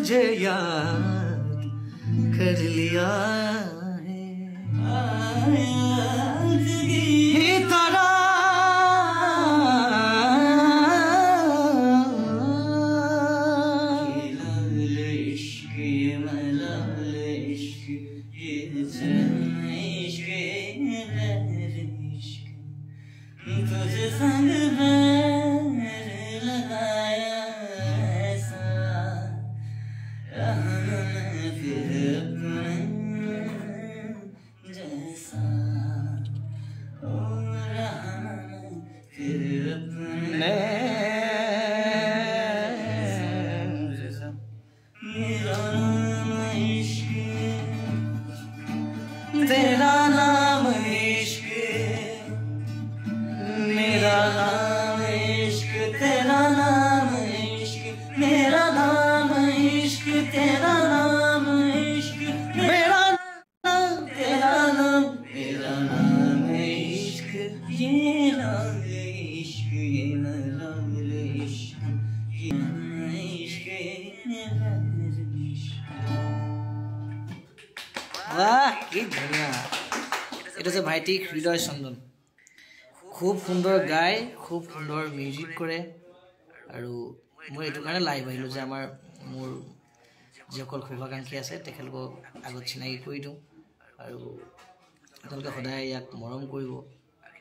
तुझे याद कर लिया है तारा तेरा नाम इश्क मेरा नाम इश्क तेरा नाम इश्क मेरा नाम इश्क तेरा नाम इश्क मेरा नाम तेरा नाम मेरा नाम इश्क ये नाम इश्क ये नाम इश्क ये इश्क वाह কি ধুনীয়া এটা যে ভাইটি হৃদয় চন্দন খুব সুন্দৰ গায় খুব সুন্দৰ মিউজিক কৰে আৰু মই এইটো কাৰণে লাইভ আহিলোঁ যে আমাৰ মোৰ যিসকল শুভাকাংক্ষী আছে তেখেতলোকক আগত চিনাকি কৰি দিওঁ আৰু আপোনালোকে সদায় ইয়াক মৰম কৰিব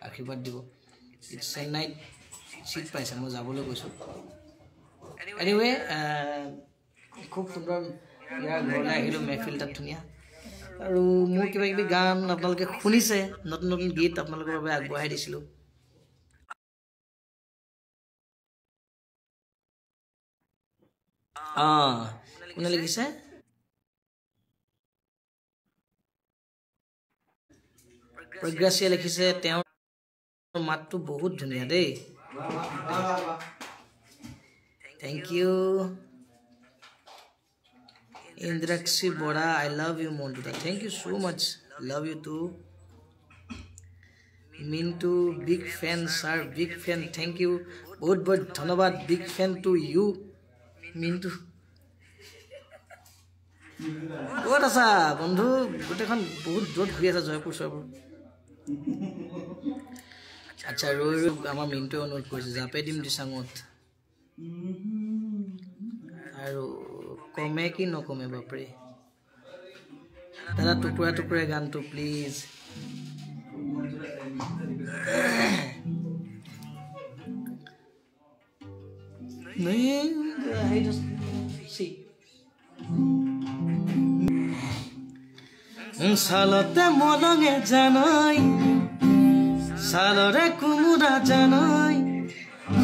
আশীৰ্বাদ দিব চেন্নাইত চিট পাইছে মই যাবলৈ গৈছোঁ এনিৱে খুব সুন্দৰ ইয়াৰ ঘৰলৈ আহিলোঁ মেহফিল তাত ধুনীয়া আৰু মোৰ কিবা কিবি গান আপোনালোকে শুনিছে নতুন নতুন গীত আপোনালোকৰ বাবে আগবঢ়াই দিছিলোঁ কোনে লিখিছে প্ৰজ্ঞাশীয়ে লিখিছে তেওঁৰ মাতটো বহুত ধুনীয়া দেই thank you Indrakshi Bora, I love you, Montuda. Thank you so much. Love you too. Mintu, big fan, sir. Big fan. Thank you. बहुत धन्यवाद. Big fan to you, Mintu. बहुत आसा बंधु गोटेखन बहुत दूर घुरी आसा जयपुर सयपुर अच्छा रोई आमार मिन्टुए अनुरोध करिছে जापे दिम दिसाङत আৰু কমে কি নকমে বাপৰে দাদা টুকুৰা টুকুৰা গানটো প্লিজ সালতে মলঙে জানাই সালরে কুমুরা জানাই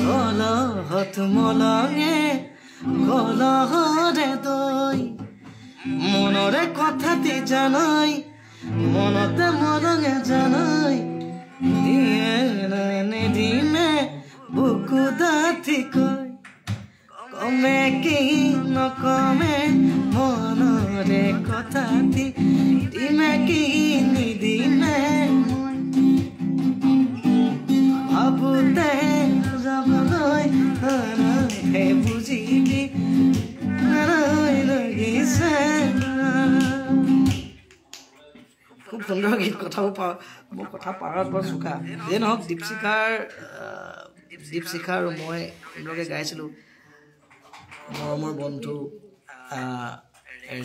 কলহত মলঙে কলহরে দই মনরে কথাতে জানাই মনতে মলঙে জানাই দিনে দিনে বুকু দাথি কই কমে কি নকমে মনরে কথাতে দিনে কি নিদিনে ভাবুতে যাবলৈ হে বুঝিলি খুব সুন্দৰ গীত কথাও মোৰ কথা পাৰত বৰ চোকা যে নহওক দীপশিখা আৰু মই সুন্দৰকৈ গাইছিলোঁ মৰমৰ বন্ধু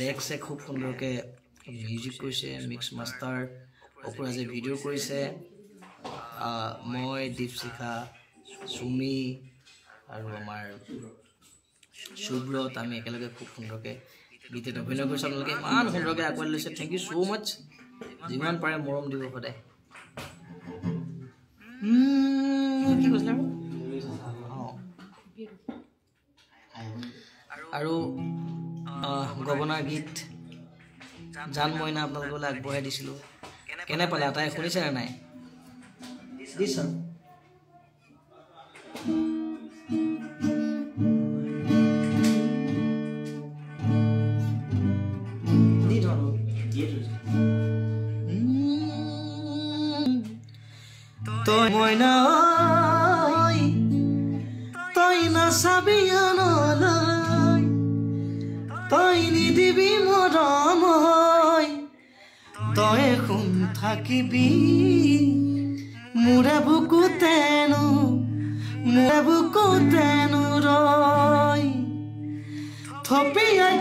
ৰেক্সে খুব সুন্দৰকৈ মিউজিক কৰিছে মিক্স মাষ্টাৰ অপৰাজে ভিডিঅ' কৰিছে মই দীপশিখা সুমি আৰু আমাৰ সুব্ৰত আমি একেলগে খুব সুন্দৰকৈ গীতত অভিনয় কৰিছোঁ আপোনালোকে ইমান সুন্দৰকৈ আগুৱাই লৈছে থেংক ইউ ছ' মাছ যিমান পাৰে মৰম দিব সদায় কি কৈছিলে আৰু গগনাৰ গীত জান মইনা আপোনালোকলৈ আগবঢ়াই দিছিলোঁ কেনে পালে আটাই শুনিছেনে নাই দিছ তই মইনা তই নাচাবি আনলৈ তই নিদিবি মৰমৈ তই শুন থাকিবি মোৰে বুকুতেনো ৰয় থপিয়াই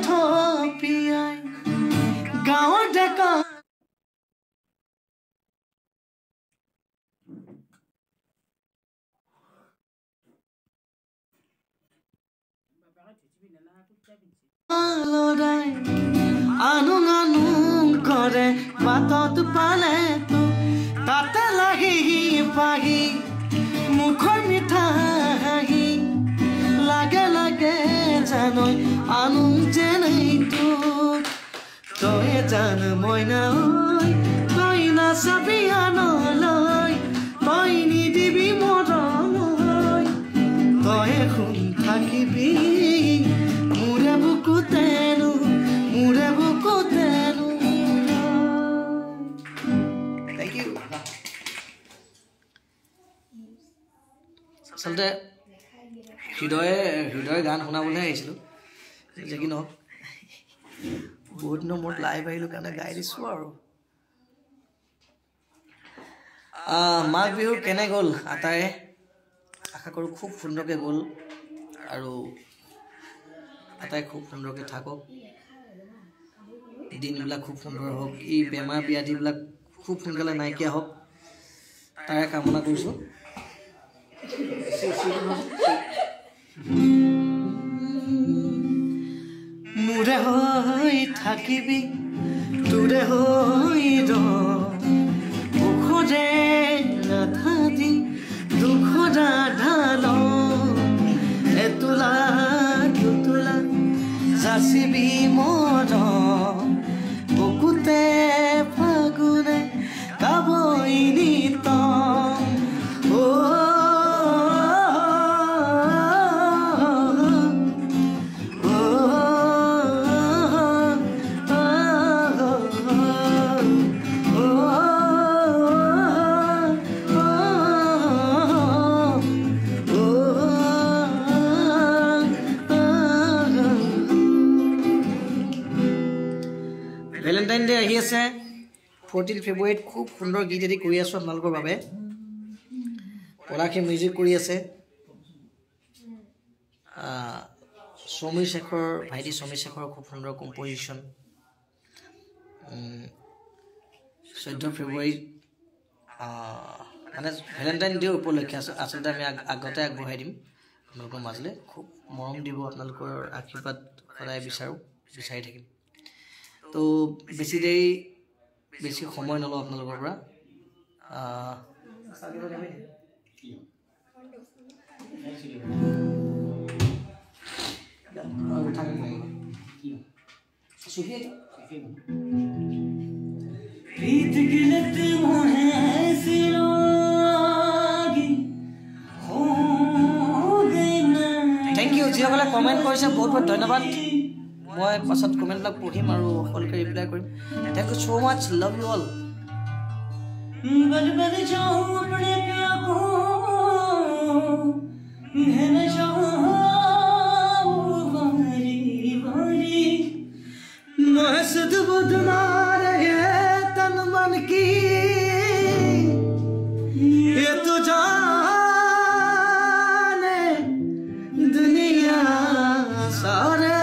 গাঁৱৰ ডেকা আনুং কৰে বাটত পালে তাতে লাগি পাহি মুখৰ মিঠা হাঁহি লাগে লাগে জানৈ আনুং যেনেই তোক তই জান মইনা তই নাচাবি আনলৈ তই নিদিবি মৰমৈ তই শুন থাকিবি মোৰে বুকুতেনো Thank you. আচলতে হৃদয় গান শুনাবলৈ আহিছিলোঁ যে কি নহওক বহুত দিনৰ মূৰত লাইভ আহিলোঁ কাৰণে গাই দিছোঁ আৰু মাঘ বিহু কেনে গ'ল আটায়ে আশা কৰোঁ খুব সুন্দৰকৈ গ'ল আৰু আটাই খুব সুন্দৰকৈ থাকক দিনবিলাক খুব সুন্দৰ হওক এই বেমাৰ ব্যাধিবিলাক খুব সোনকালে নাইকিয়া হওক তাৰে কামনা কৰিছোঁ মোৰে হৈ থাকিবি তোৰে হৈ ৰখোজে নাথাকি দুখৰা ঢাল এতোলা দুতোলা যাচিবি মৰম বুকুতে ফাগুনে গাবই নিতম ভেলেণ্টাইন ডে আহি আছে 14 ফেব্ৰুৱাৰীত খুব সুন্দৰ গীত এটি কৰি আছোঁ আপোনালোকৰ বাবে পলাশে মিউজিক কৰি আছে সমীৰ শেখৰ ভাইটি সমীৰ শেখৰৰ খুব সুন্দৰ কম্পজিশ্যন 14 ফেব্ৰুৱাৰীত মানে ভেলেণ্টাইন ডে উপলক্ষে আচলতে আমি আগতে আগবঢ়াই দিম আপোনালোকৰ মাজলৈ খুব মৰম দিব আপোনালোকৰ আশীৰ্বাদ সদায় বিচাৰি থাকিম তো বেছি সময় নলওঁ আপোনালোকৰ পৰা থেংক ইউ যিসকলে কমেণ্ট কৰিছে বহুত বহুত ধন্যবাদ মই পাছত কমেণ্টবিলাক পঢ়িম আৰু সকলোকে ৰিপ্লাই কৰিম thank you so much love you all महसद बुदना रहे तन मन की ये तो जाने दुनिया सारे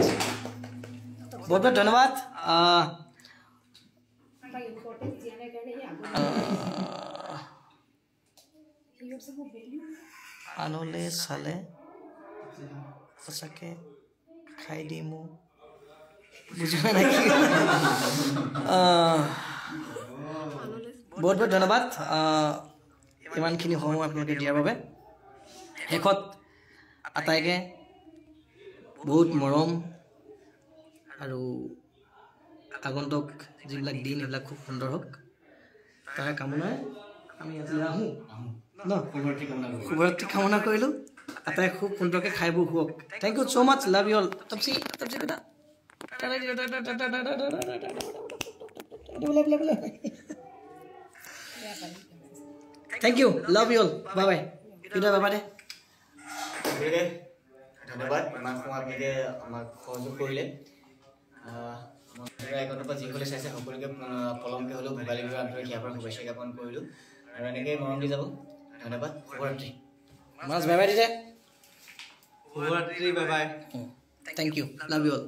মাচ বহুত বহুত ধন্যবাদ আনলে চালে সঁচাকে খাই দিম বুজি পোৱা নাই বহুত বহুত ধন্যবাদ ইমানখিনি সময় আপোনালোকে দিয়াৰ বাবে শেষত আটাইকে বহুত মৰম আৰু আগন্তুক যিবিলাক দিন এইবিলাক খুব সুন্দৰ হওক তাৰ কামনাৰে আমি আজিলৈ আহোঁ ন শুভৰাত্ৰি কামনা কৰিলোঁ আটাই খুব সুন্দৰকৈ খাই বৈ শুৱক thank you so' much love you all Tapasi বেটা thank you love you all bye bye Hriday বাবা দে ধন্যবাদ ইমান সময় আপোনালোকে আমাক সহযোগ কৰিলে একাউণ্টৰ পৰা যিসকলে চাইছে সকলোকে পলমকৈ হ'লেও ভোগালী বিহুৰ আন্তৰিক ইয়াৰ পৰা শুভেচ্ছা জ্ঞাপন কৰিলোঁ আৰু এনেকৈ মৰম দি যাব ধন্যবাদ শুভৰাত্ৰি মাছ বাই বাই দিছে শুভৰাত্ৰি bye bye thank you love you all